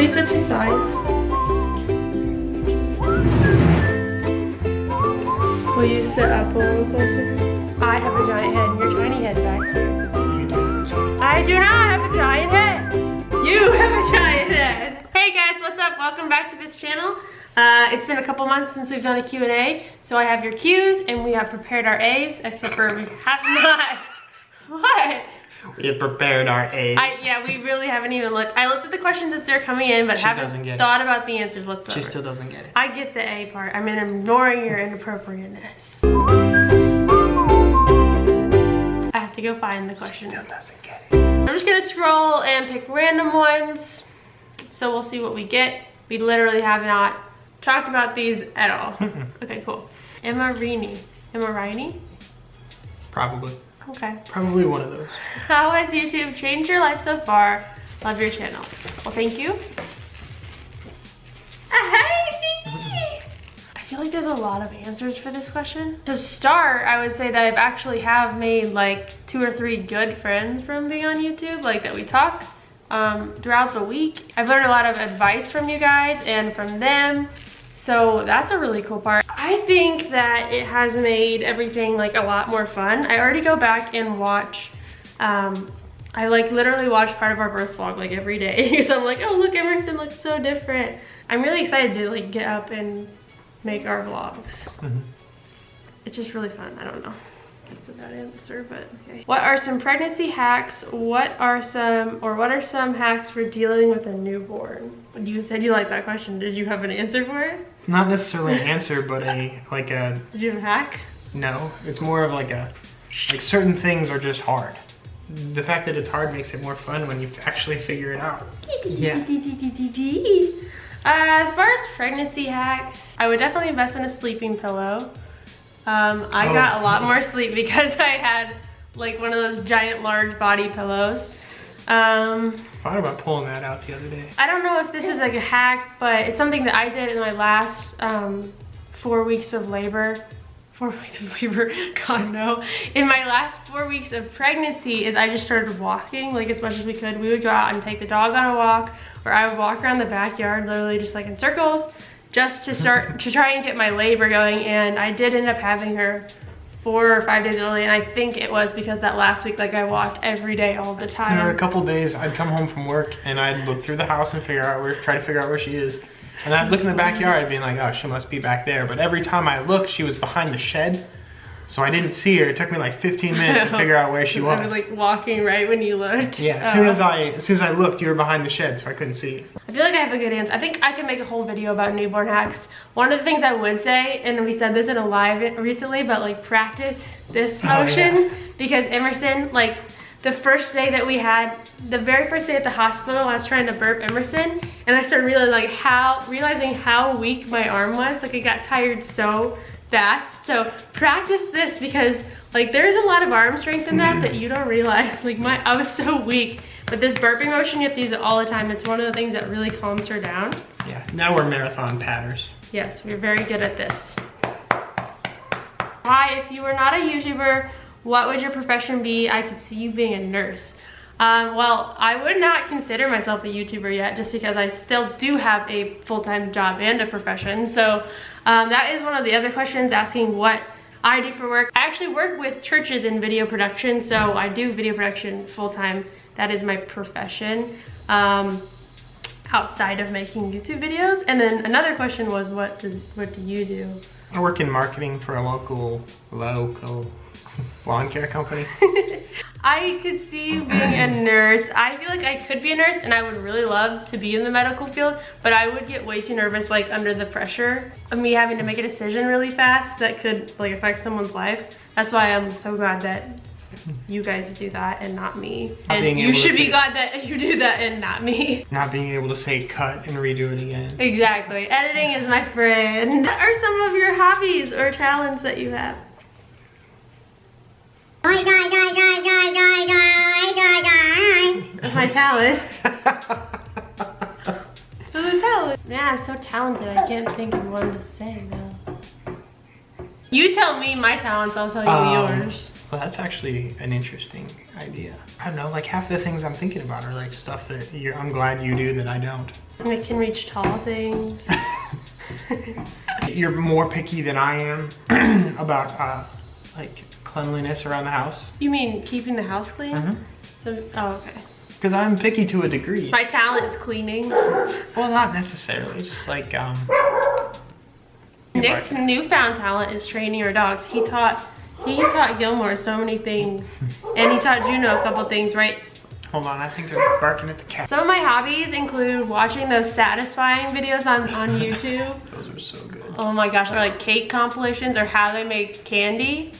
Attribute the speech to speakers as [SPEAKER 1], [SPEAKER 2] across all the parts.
[SPEAKER 1] you switching sides? Will you sit up a little closer? I have a giant head and your tiny head back here. I do not have a giant head. You have a giant head. Hey guys, what's up? Welcome back to this channel. It's been a couple months since we've done a Q&A, so I have your Q's and we have prepared our A's, except for we have not. What?
[SPEAKER 2] We have prepared our A's.
[SPEAKER 1] Yeah, we really haven't even looked. I looked at the questions as they're coming in, but haven't thought about the answers whatsoever.
[SPEAKER 2] She still doesn't get it.
[SPEAKER 1] I get the A part. I'm ignoring your inappropriateness. I have to go find the question.
[SPEAKER 2] She still doesn't get it.
[SPEAKER 1] I'm just gonna scroll and pick random ones, so we'll see what we get. We literally have not talked about these at all. Okay, cool. Emma Rini?
[SPEAKER 2] Probably.
[SPEAKER 1] Okay.
[SPEAKER 2] Probably one of those.
[SPEAKER 1] How has YouTube changed your life so far? Love your channel. Well, thank you. Hey! I feel like there's a lot of answers for this question. To start, I would say that I've actually have made like 2 or 3 good friends from being on YouTube, like that we talk throughout the week. I've learned a lot of advice from you guys and from them. So that's a really cool part. I think that it has made everything like a lot more fun. I already go back and watch, I like literally watch part of our birth vlog like every day. So I'm like, oh look, Emerson looks so different. I'm really excited to like get up and make our vlogs. It's just really fun, I don't know. That's a bad answer, but okay. What are some pregnancy hacks? What are some hacks for dealing with a newborn? You said you liked that question. Did you have an answer for it?
[SPEAKER 2] Not necessarily an answer, but like a.
[SPEAKER 1] Did you have a hack?
[SPEAKER 2] No, it's more of like certain things are just hard. The fact that it's hard makes it more fun when you actually figure it out. Yeah.
[SPEAKER 1] As far as pregnancy hacks, I would definitely invest in a sleeping pillow. I got a lot more sleep because I had like one of those giant large body pillows.
[SPEAKER 2] Thought about pulling that out the other day.
[SPEAKER 1] I don't know if this is like a hack, but it's something that I did in my last 4 weeks of labor. 4 weeks of labor, God no. In my last 4 weeks of pregnancy is I just started walking like as much as we could. We would go out and take the dog on a walk, or I would walk around the backyard literally just like in circles, just to start to try and get my labor going. And I did end up having her 4 or 5 days early, and I think it was because that last week like I walked every day all the time.
[SPEAKER 2] There were a couple days I'd come home from work and I'd look through the house and try to figure out where she is. And I'd look in the backyard being like, oh, she must be back there. But every time I looked, she was behind the shed. So I didn't see her. It took me like 15 minutes to figure out where she was.
[SPEAKER 1] I was like walking right when you looked.
[SPEAKER 2] Yeah, as soon as I looked, you were behind the shed, so I couldn't see you.
[SPEAKER 1] I feel like I have a good answer. I think I can make a whole video about newborn hacks. One of the things I would say, and we said this in a live recently, but like practice this motion. Because Emerson, like the first day that we had, the very first day at the hospital, I was trying to burp Emerson, and I started realizing how weak my arm was. Like I got tired so fast. So practice this, because like there's a lot of arm strength in that you don't realize. Like I was so weak, but this burping motion, you have to use it all the time. It's one of the things that really calms her down.
[SPEAKER 2] Yeah, now we're marathon patters.
[SPEAKER 1] Yes, we're very good at this. Hi, if you were not a YouTuber, what would your profession be? I could see you being a nurse. Well, I would not consider myself a YouTuber yet, just because I still do have a full-time job and a profession. So that is one of the other questions, asking what I do for work. I actually work with churches in video production, so I do video production full-time. That is my profession, outside of making YouTube videos. And then another question was, what do you do?
[SPEAKER 2] I work in marketing for a local lawn care company.
[SPEAKER 1] I could see you being a nurse. I feel like I could be a nurse, and I would really love to be in the medical field, but I would get way too nervous like under the pressure of me having to make a decision really fast that could like affect someone's life. That's why I'm so glad that you guys do that and not me. And you should be glad that you do that and not me.
[SPEAKER 2] Not being able to say cut and redo it again.
[SPEAKER 1] Exactly. Editing is my friend. What are some of your hobbies or talents that you have? That's my talent. That's my talent. Man, I'm so talented. I can't think of one to say though. You tell me my talents, I'll tell you yours.
[SPEAKER 2] Well, that's actually an interesting idea. I don't know, like half the things I'm thinking about are like stuff that I'm glad you do that I don't.
[SPEAKER 1] And it can reach tall things.
[SPEAKER 2] You're more picky than I am about like cleanliness around the house.
[SPEAKER 1] You mean keeping the house clean?
[SPEAKER 2] Mm-hmm.
[SPEAKER 1] So, oh, okay.
[SPEAKER 2] Because I'm picky to a degree.
[SPEAKER 1] My talent is cleaning.
[SPEAKER 2] Well, not necessarily, just like
[SPEAKER 1] Nick's newfound talent is training our dogs. He taught Gilmore so many things, and he taught Juno a couple things, right?
[SPEAKER 2] Hold on, I think they're barking at the cat.
[SPEAKER 1] Some of my hobbies include watching those satisfying videos on YouTube.
[SPEAKER 2] Those are so good.
[SPEAKER 1] Oh my gosh, or like cake compilations or how they make candy.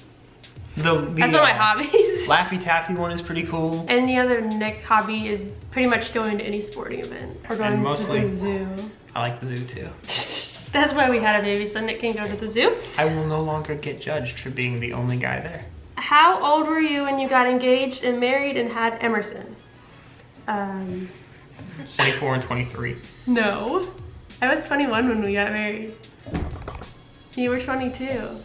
[SPEAKER 1] That's one of my hobbies.
[SPEAKER 2] Laffy Taffy one is pretty cool.
[SPEAKER 1] And the other Nick hobby is pretty much going to any sporting event or going to the zoo.
[SPEAKER 2] I like the zoo too.
[SPEAKER 1] That's why we had a baby, so Nick can go to the zoo.
[SPEAKER 2] I will no longer get judged for being the only guy there.
[SPEAKER 1] How old were you when you got engaged and married and had Emerson?
[SPEAKER 2] 24 and 23.
[SPEAKER 1] No. I was 21 when we got married. You were 22.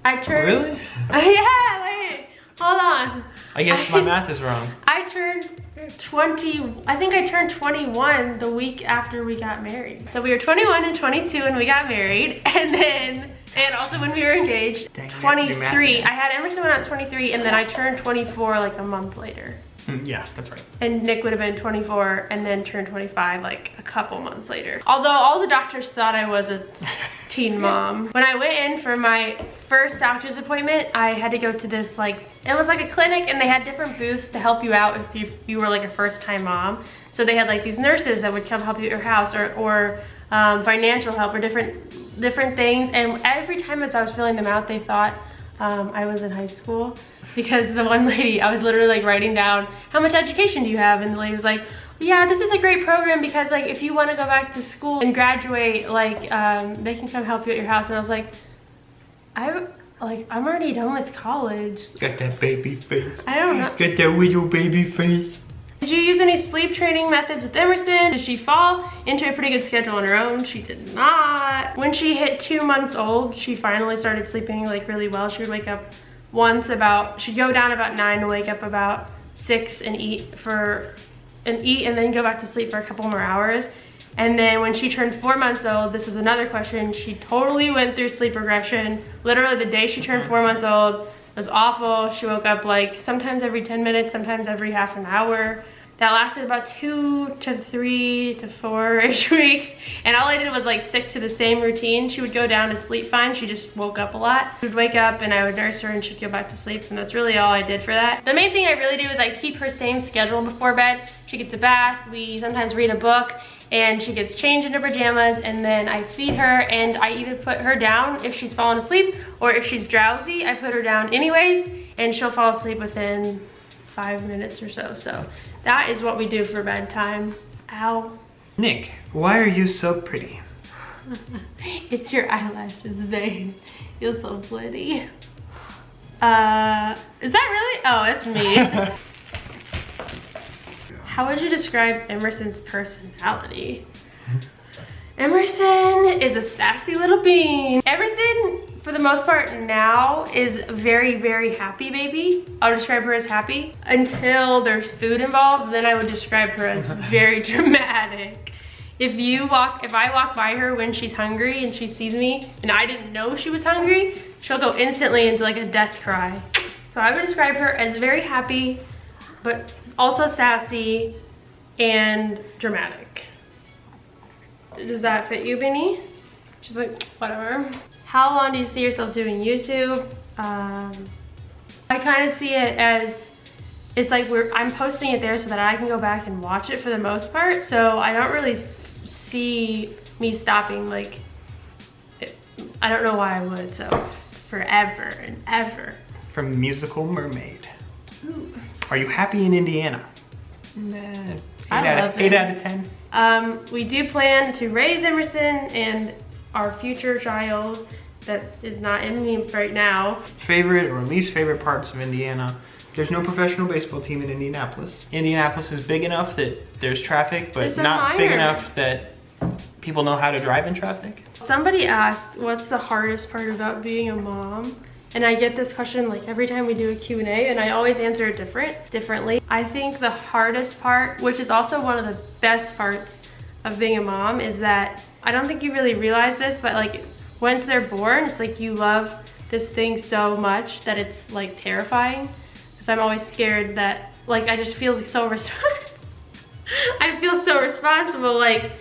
[SPEAKER 1] I turned...
[SPEAKER 2] Really?
[SPEAKER 1] Yeah, wait. Hold on.
[SPEAKER 2] I guess my math is wrong.
[SPEAKER 1] I turned 20, I think I turned 21 the week after we got married. So we were 21 and 22 when we got married, and also when we were engaged.
[SPEAKER 2] Dang,
[SPEAKER 1] 23. I had Emerson when I was 23, and then I turned 24 like a month later.
[SPEAKER 2] Yeah, that's right.
[SPEAKER 1] And Nick would have been 24 and then turned 25 like a couple months later. Although all the doctors thought I was a teen mom. When I went in for my first doctor's appointment, I had to go to this it was like a clinic, and they had different booths to help you out if you were like a first time mom. So they had like these nurses that would come help you at your house or financial help or different things. And every time as I was filling them out, they thought I was in high school. Because the one lady, I was literally like writing down, how much education do you have? And the lady was like, yeah, this is a great program because like if you want to go back to school and graduate, like they can come help you at your house. And I was like, I'm already done with college.
[SPEAKER 2] Got that baby face.
[SPEAKER 1] I don't know.
[SPEAKER 2] Got that little baby face.
[SPEAKER 1] Did you use any sleep training methods with Emerson? Did she fall into a pretty good schedule on her own? She did not. When she hit 2 months old, she finally started sleeping like really well. She would wake up she'd go down about 9 to wake up about 6 and eat and then go back to sleep for a couple more hours. And then when she turned 4 months old, this is another question, she totally went through sleep regression. Literally the day she turned 4 months old, it was awful. She woke up like sometimes every 10 minutes, sometimes every half an hour. That lasted about 2 to 3 to 4-ish weeks. And all I did was like stick to the same routine. She would go down to sleep fine. She just woke up a lot. She would wake up and I would nurse her and she'd go back to sleep. And that's really all I did for that. The main thing I really do is I keep her same schedule before bed. She gets a bath. We sometimes read a book and she gets changed into pajamas, and then I feed her, and I either put her down if she's fallen asleep, or if she's drowsy, I put her down anyways and she'll fall asleep within 5 minutes or so. So that is what we do for bedtime. Ow.
[SPEAKER 2] Nick, why are you so pretty?
[SPEAKER 1] It's your eyelashes, babe. You're so pretty. Is that really? Oh, it's me. How would you describe Emerson's personality? Emerson is a sassy little bean. Emerson, for the most part now, is very, very happy baby. I'll describe her as happy. Until there's food involved, then I would describe her as very dramatic. If I walk by her when she's hungry and she sees me and I didn't know she was hungry, she'll go instantly into like a death cry. So I would describe her as very happy, but also sassy and dramatic. Does that fit you, Benny? She's like, whatever. How long do you see yourself doing YouTube? I kind of see it as, it's like I'm posting it there so that I can go back and watch it for the most part. So I don't really see me stopping, like, I don't know why I would, so forever and ever.
[SPEAKER 2] From the musical Mermaid.
[SPEAKER 1] Ooh.
[SPEAKER 2] Are you happy in Indiana?
[SPEAKER 1] Nah. I love it.
[SPEAKER 2] 8 out of 10?
[SPEAKER 1] We do plan to raise Emerson and our future child that is not in me right now.
[SPEAKER 2] Favorite or least favorite parts of Indiana? There's no professional baseball team in Indianapolis. Indianapolis is big enough that there's traffic, but not big enough that people know how to drive in traffic.
[SPEAKER 1] Somebody asked, what's the hardest part about being a mom? And I get this question like every time we do a Q&A, and I always answer it differently. I think the hardest part, which is also one of the best parts of being a mom, is that I don't think you really realize this, but like once they're born, it's like you love this thing so much that it's like terrifying. Because I'm always scared that, like, I just feel so I feel so responsible, like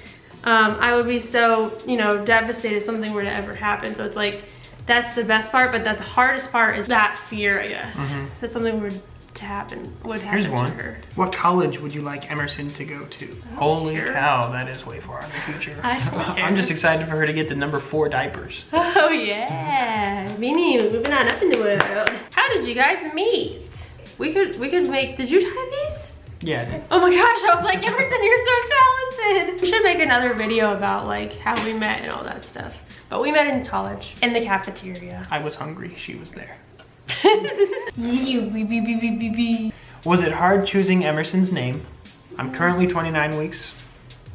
[SPEAKER 1] I would be so, you know, devastated if something were to ever happen. So it's like, that's the best part, but the hardest part is that fear, I guess. That something were to happen, would happen
[SPEAKER 2] Here's one.
[SPEAKER 1] to her.
[SPEAKER 2] What college would you like Emerson to go to? Holy cow, that is way far in the future. I'm just excited for her to get the number 4 diapers.
[SPEAKER 1] Oh yeah, Beanie, moving on up in the world. How did you guys meet? We could make, did you tie these?
[SPEAKER 2] Yeah, I did.
[SPEAKER 1] Oh my gosh, I was like, Emerson, you're so talented. We should make another video about like how we met and all that stuff. But we met in college, in the cafeteria.
[SPEAKER 2] I was hungry, she was there. Was it hard choosing Emerson's name? I'm currently 29 weeks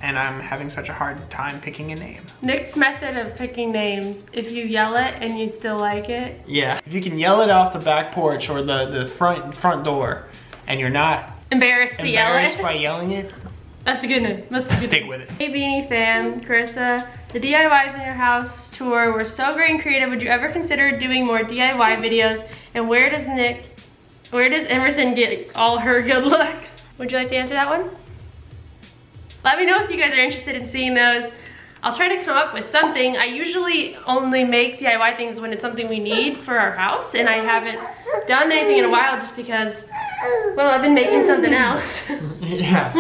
[SPEAKER 2] and I'm having such a hard time picking a name.
[SPEAKER 1] Nick's method of picking names, if you yell it and you still like it.
[SPEAKER 2] Yeah, if you can yell it off the back porch or the front door and you're not
[SPEAKER 1] embarrassed to yell it
[SPEAKER 2] by yelling it,
[SPEAKER 1] that's a good name.
[SPEAKER 2] Stick with it.
[SPEAKER 1] Hey Beanie fan, Carissa, the DIYs in your house tour were so great and creative. Would you ever consider doing more DIY videos? And where does Emerson get all her good looks? Would you like to answer that one? Let me know if you guys are interested in seeing those. I'll try to come up with something. I usually only make DIY things when it's something we need for our house, and I haven't done anything in a while just because, well, I've been making something else.
[SPEAKER 2] Yeah.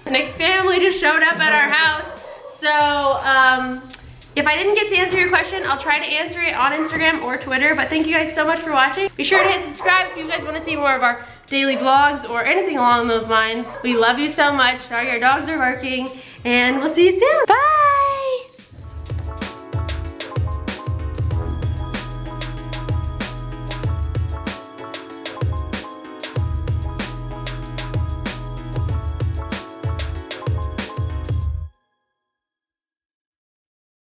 [SPEAKER 1] Nick's family just showed up at our house. So if I didn't get to answer your question, I'll try to answer it on Instagram or Twitter. But thank you guys so much for watching. Be sure to hit subscribe if you guys want to see more of our daily vlogs or anything along those lines. We love you so much. Sorry, our dogs are barking. And we'll see you soon. Bye.